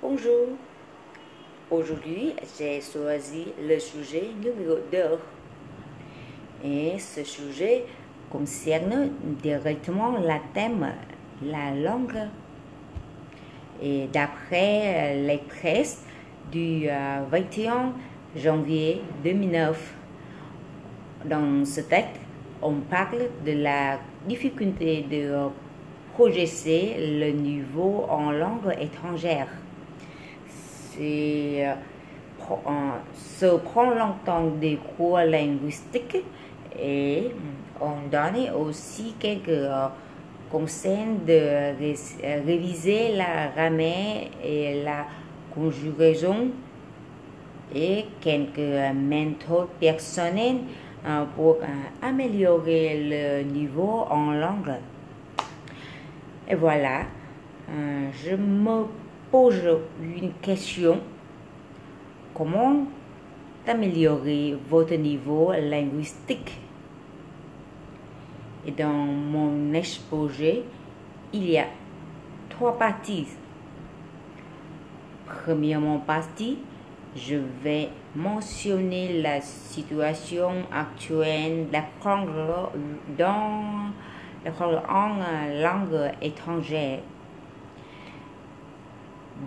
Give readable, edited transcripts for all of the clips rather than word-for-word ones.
Bonjour, aujourd'hui j'ai choisi le sujet numéro 2 et ce sujet concerne directement le thème la langue. Et d'après les presses du 21 janvier 2009, dans ce texte, on parle de la difficulté de progresser le niveau en langue étrangère. Se prend longtemps des cours linguistiques et on donne aussi quelques conseils de réviser la grammaire et la conjugaison et quelques méthodes personnelles pour améliorer le niveau en langue. Et voilà, je me pose une question. Comment améliorer votre niveau linguistique? Et dans mon exposé, il y a 3 parties. Premièrement partie, je vais mentionner la situation actuelle d'apprendre en langue étrangère.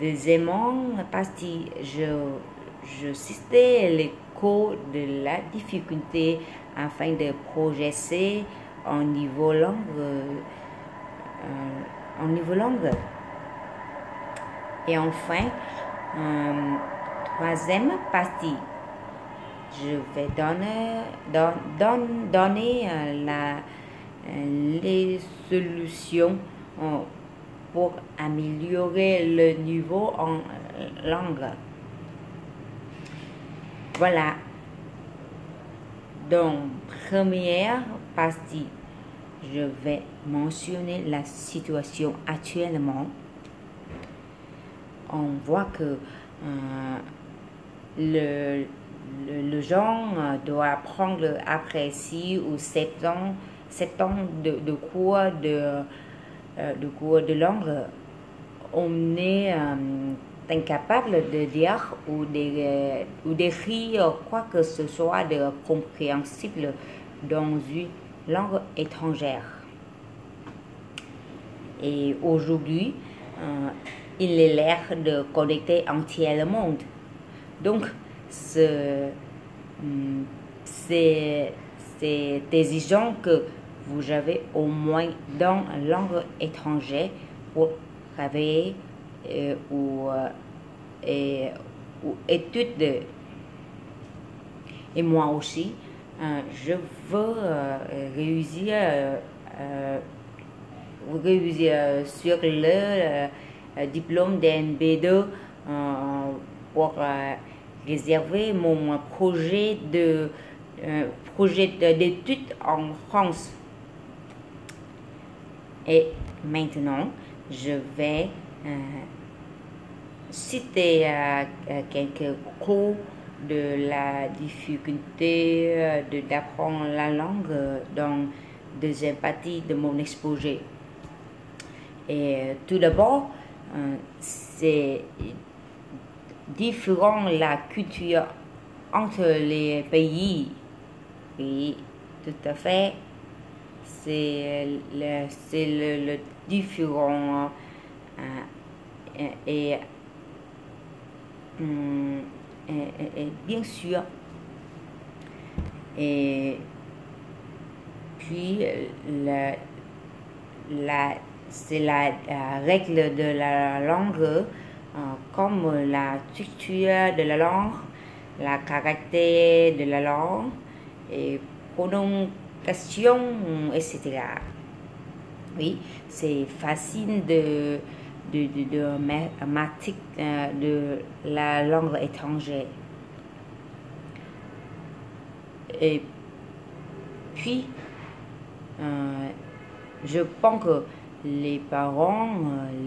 Deuxièmement partie, je citais les cours de la difficulté afin de progresser en niveau langue. Et enfin, troisième partie, je vais donner les solutions pour améliorer le niveau en langue. Voilà. Dans la première partie, je vais mentionner la situation actuellement. On voit que le genre doit apprendre après 6 ou 7 ans de cours de langue. On est incapable de dire ou d'écrire quoi que ce soit de compréhensible dans une langue étrangère. Et aujourd'hui, il est l'ère de connecter entièrement le monde. Donc, c'est exigeant que vous avez au moins dans une langue étrangère pour travailler ou études. Et moi aussi, je veux réussir sur le diplôme d'NB2 pour réserver mon projet d'études en France. Et maintenant, je vais citer quelques cours de la difficulté d'apprendre la langue dans la deuxième partie de mon exposé. Et tout d'abord, c'est différent la culture entre les pays. Oui, tout à fait. C'est le différent et bien sûr. Et puis c'est la règle de la langue, comme la structure de la langue, la caractère de la langue, et prononciation, etc. Oui, c'est facile de mathématiques de la langue étrangère. Et puis, je pense que les parents,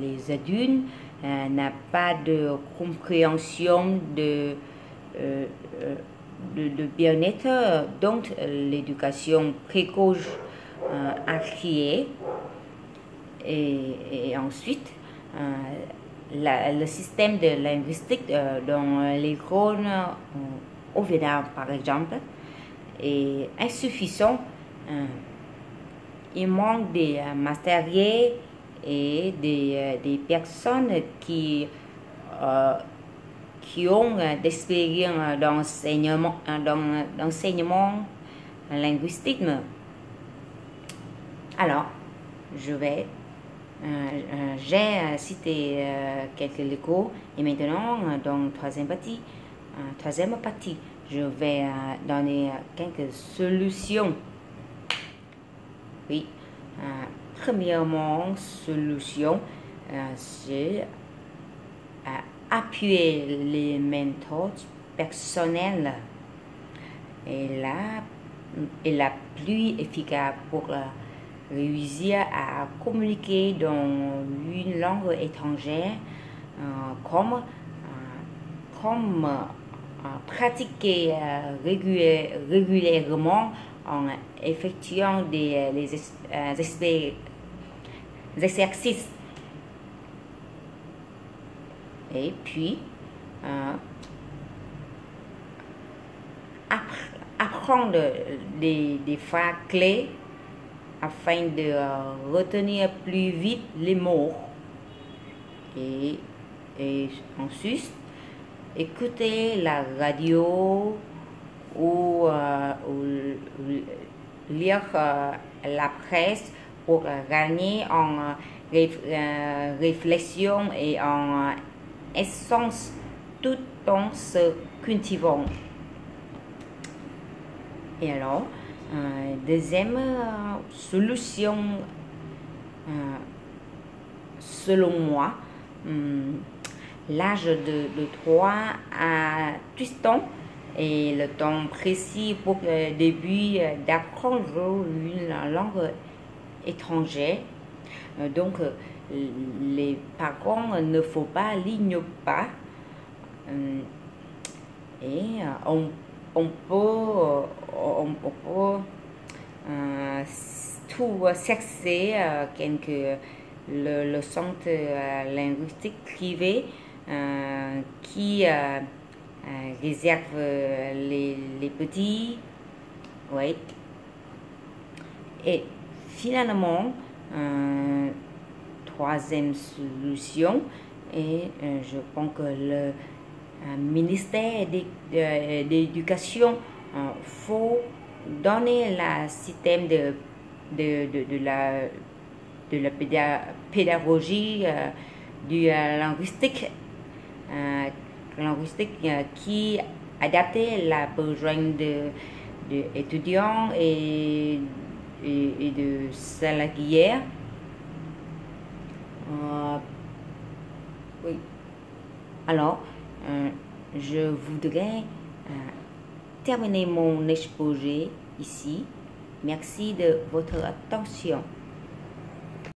les adultes, n'ont pas de compréhension de bien-être, donc l'éducation précoce à créer. Et ensuite, le système de linguistique dans l'école au Vietnam, par exemple, est insuffisant. Il manque des matériels et des personnes qui ont d'expérience d'enseignement linguistique. Alors, j'ai cité quelques locaux et maintenant, dans la troisième partie, je vais donner quelques solutions. Oui, premièrement, solution, c'est appuyer les méthodes personnelles et la plus efficace pour réussir à communiquer dans une langue étrangère, comme pratiquer régulièrement en effectuant des exercices. Et puis, apprendre des phrases clés afin de retenir plus vite les mots. Et ensuite, écouter la radio ou lire la presse pour gagner en réflexion et en essence tout en se cultivant. Et alors, deuxième solution, selon moi, l'âge de 3 à 8 ans est le temps précis pour le début d'apprendre une langue étrangère. Donc, les parents ne faut pas l'ignorer pas. Et on peut tout chercher quelques le centre linguistique privé qui réserve les petits. Oui. Et finalement, troisième solution, et je pense que le ministère de l'Éducation faut donner le système de la pédagogie du linguistique qui adapte la besoin de étudiants et de salariés. Oui. Alors, je voudrais terminer mon exposé ici. Merci de votre attention.